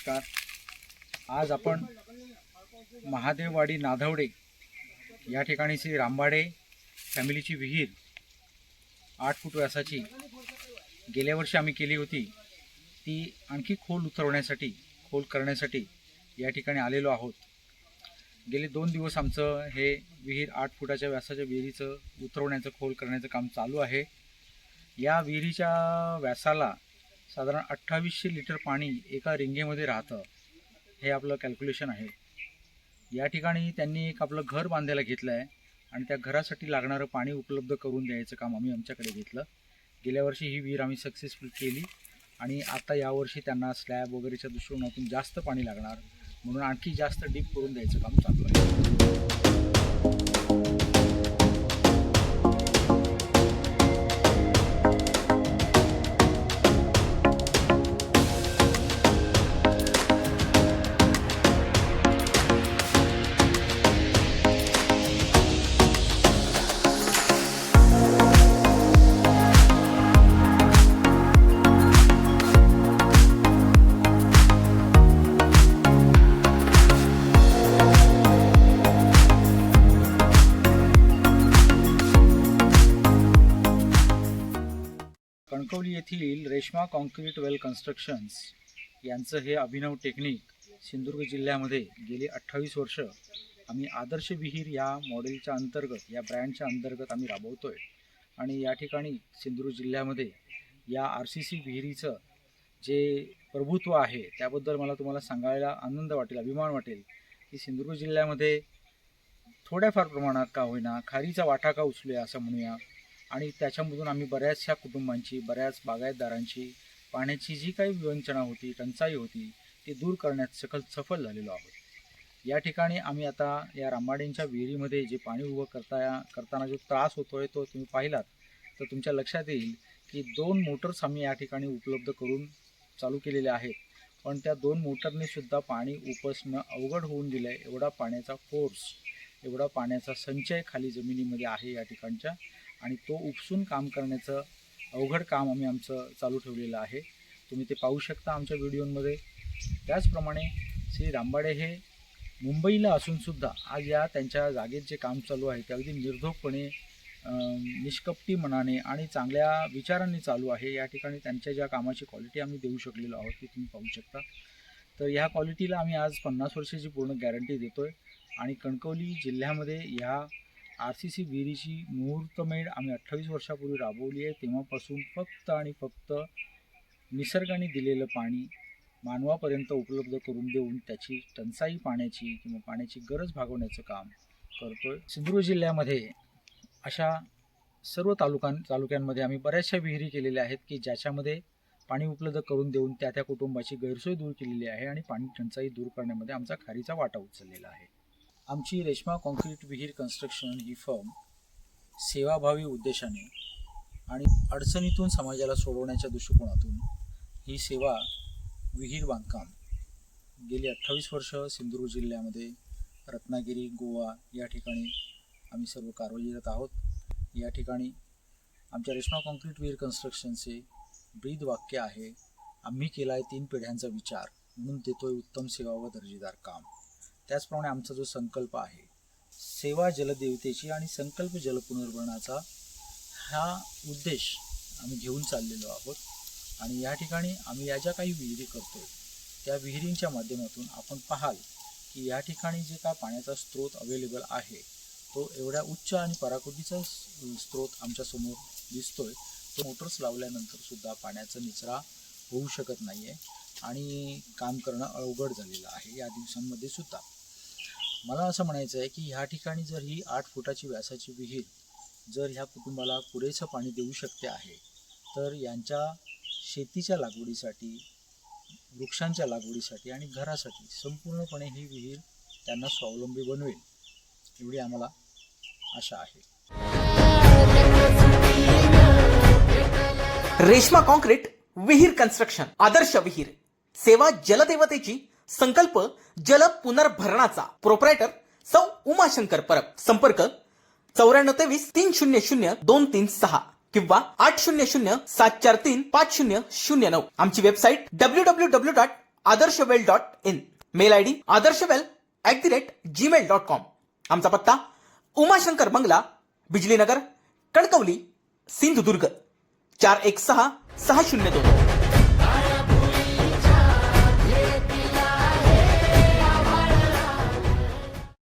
नमस्कार. आज आपण महादेववाडी नाधवडे या ठिकाणी श्री रामबाडे फॅमिलीची विहीर 8 फूट व्यासाची गेल्या वर्षी आम्ही केली होती, ती आणखी खोल करण्यासाठी या ठिकाणी आलेलो आहोत. गेले 2 दिवस आमचं हे विहीर 8 फुटाच्या व्यासाच्या विहिरीचं उतरवण्याचं खोल करण्याचं काम चालू आहे. या विहिरीच्या व्यासाला साधारण 2800 लिटर पाणी एका रिंगेमध्ये राहतं, हे आपलं कॅल्क्युलेशन आहे. या ठिकाणी त्यांनी एक आपलं घर बांधायला घेतलं आहे आणि त्या घरासाठी लागणारं पाणी उपलब्ध करून द्यायचं काम आम्ही आमच्याकडे घेतलं. गेल्या वर्षी ही विहीर आम्ही सक्सेसफुल केली आणि आता यावर्षी त्यांना स्लॅब वगैरेच्या दृष्टिकोनातून जास्त पाणी लागणार म्हणून आणखी जास्त डीप करून द्यायचं काम चालू आहे. कणकवली येथील रेश्मा कॉन्क्रीट वेल कन्स्ट्रक्शन्स यांचं हे अभिनव टेक्निक सिंधुदुर्ग जिल्ह्यामध्ये गेली 28 वर्ष आम्ही आदर्श विहीर या मॉडेलच्या अंतर्गत, या ब्रँडच्या अंतर्गत आम्ही राबवतो आहे. आणि या ठिकाणी सिंधुदुर्ग जिल्ह्यामध्ये या RCC विहिरीचं जे प्रभुत्व आहे त्याबद्दल मला तुम्हाला सांगायला आनंद वाटेल, अभिमान वाटेल की सिंधुदुर्ग जिल्ह्यामध्ये थोड्याफार प्रमाणात का होईना खारीचा वाटा का उचलूया असं म्हणूया. आणि त्याच्यामधून आम्ही बऱ्याचशा कुटुंबांची, बऱ्याच बागायतदारांची पाण्याची जी काही वंचना होती, टंचाई होती, ती दूर करण्यात सफल झालेलो आहोत. या ठिकाणी आम्ही आता या रामबाडेंच्या विहिरीमध्ये जे पाणी उभं करताना जो त्रास होतो आहे तो तुम्ही पाहिलात तर तुमच्या लक्षात येईल की 2 मोटर्स आम्ही या ठिकाणी उपलब्ध करून चालू केलेले आहेत. पण त्या 2 मोटरने सुद्धा पाणी उपसणं अवघड होऊन दिलं आहे. एवढा पाण्याचा फोर्स, एवढा पाण्याचा संचय खाली जमिनीमध्ये आहे या ठिकाणच्या, आणि तो उपसून काम करण्याचं अवघड काम आम्ही आमचं चालू ठेवलेलं आहे. तुम्ही ते पाहू शकता आमच्या व्हिडिओमध्ये. त्याचप्रमाणे श्री रामबाडे हे मुंबईला असूनसुद्धा आज या त्यांच्या जागेत जे काम चालू आहे ते अगदी निर्धोकपणे, निष्कपटी मनाने आणि चांगल्या विचारांनी चालू आहे. या ठिकाणी त्यांच्या ज्या कामाची क्वालिटी आम्ही देऊ शकलेलो आहोत ती तुम्ही पाहू शकता. तर ह्या क्वालिटीला आम्ही आज 50 वर्षाची पूर्ण गॅरंटी देतो आहे. आणि कणकवली जिल्ह्यामध्ये ह्या RCC विहिरीची मुहूर्तमेढ आम्ही 28 वर्षापूर्वी राबवली आहे. तेव्हापासून फक्त आणि फक्त निसर्गाने दिलेलं पाणी मानवापर्यंत उपलब्ध करून देऊन त्याची टंचाई पाण्याची किंवा पाण्याची गरज भागवण्याचं काम करतोय. सिंधुदुर्ग जिल्ह्यामध्ये अशा सर्व तालुक्यांमध्ये आम्ही बऱ्याचशा विहिरी केलेल्या आहेत की ज्याच्यामध्ये पाणी उपलब्ध करून देऊन त्या कुटुंबाची गैरसोय दूर केलेली आहे आणि पाणी टंचाई दूर करण्यामध्ये आमचा खारीचा वाटा उचललेला आहे. आमची रेश्मा कॉन्क्रीट विहीर कन्स्ट्रक्शन ही फर्म सेवाभावी उद्देशाने आणि अडचणीतून समाजाला सोडवण्याच्या दृष्टिकोनातून ही सेवा विहीर बांधकाम गेली 28 वर्ष सिंधुदुर्ग जिल्ह्यामध्ये रत्नागिरी, गोवा या ठिकाणी आम्ही सर्व कार्यरत आहोत. या ठिकाणी आमच्या रेश्मा कॉन्क्रीट विहीर कन्स्ट्रक्शनचे ब्रीद वाक्य आहे, आम्ही केला आहे 3 पिढ्यांचा विचार म्हणून देतोय उत्तम सेवा व दर्जेदार काम. त्याचप्रमाणे आमचा जो संकल्प आहे, सेवा जलदेवतेची आणि संकल्प जलपुनर्भरणाचा, हा उद्देश आम्ही घेऊन चाललेलो आहोत. आणि या ठिकाणी आम्ही या ज्या काही विहिरी करतो त्या विहिरींच्या माध्यमातून आपण पाहाल की या ठिकाणी जे काय पाण्याचा स्रोत अवेलेबल आहे तो एवढ्या उच्च आणि पराकोटीचा स्रोत आमच्यासमोर दिसतोय. तो मोटर्स लावल्यानंतर सुद्धा पाण्याचा निचरा होऊ शकत नाही आहे आणि काम करणं अवघड झालेलं आहे या दिवसांमध्ये सुद्धा. मला असं म्हणायचं आहे की ह्या ठिकाणी जर ही 8 फुटाची व्यासाची विहीर जर ह्या कुटुंबाला पुरेसं पाणी देऊ शकते आहे तर यांच्या शेतीच्या लागवडीसाठी, वृक्षांच्या लागवडीसाठी आणि घरासाठी संपूर्णपणे ही विहीर त्यांना स्वावलंबी बनवेल एवढी आम्हाला आशा आहे. रेश्मा कॉन्क्रीट विहीर कन्स्ट्रक्शन, आदर्श विहीर, सेवा जलदेवतेची, संकल्प जल पुनर्भरणाचा. प्रोप्रायटर सौ उमाशंकर परब. संपर्क 9423 300 236 किंवा 800 743 5009. आमची website www adarshwell.in, mail ID adarshwell@gmail.com. आमचा पत्ता उमाशंकर बंगला, बिजलीनगर, कणकवली, सिंधुदुर्ग 416602.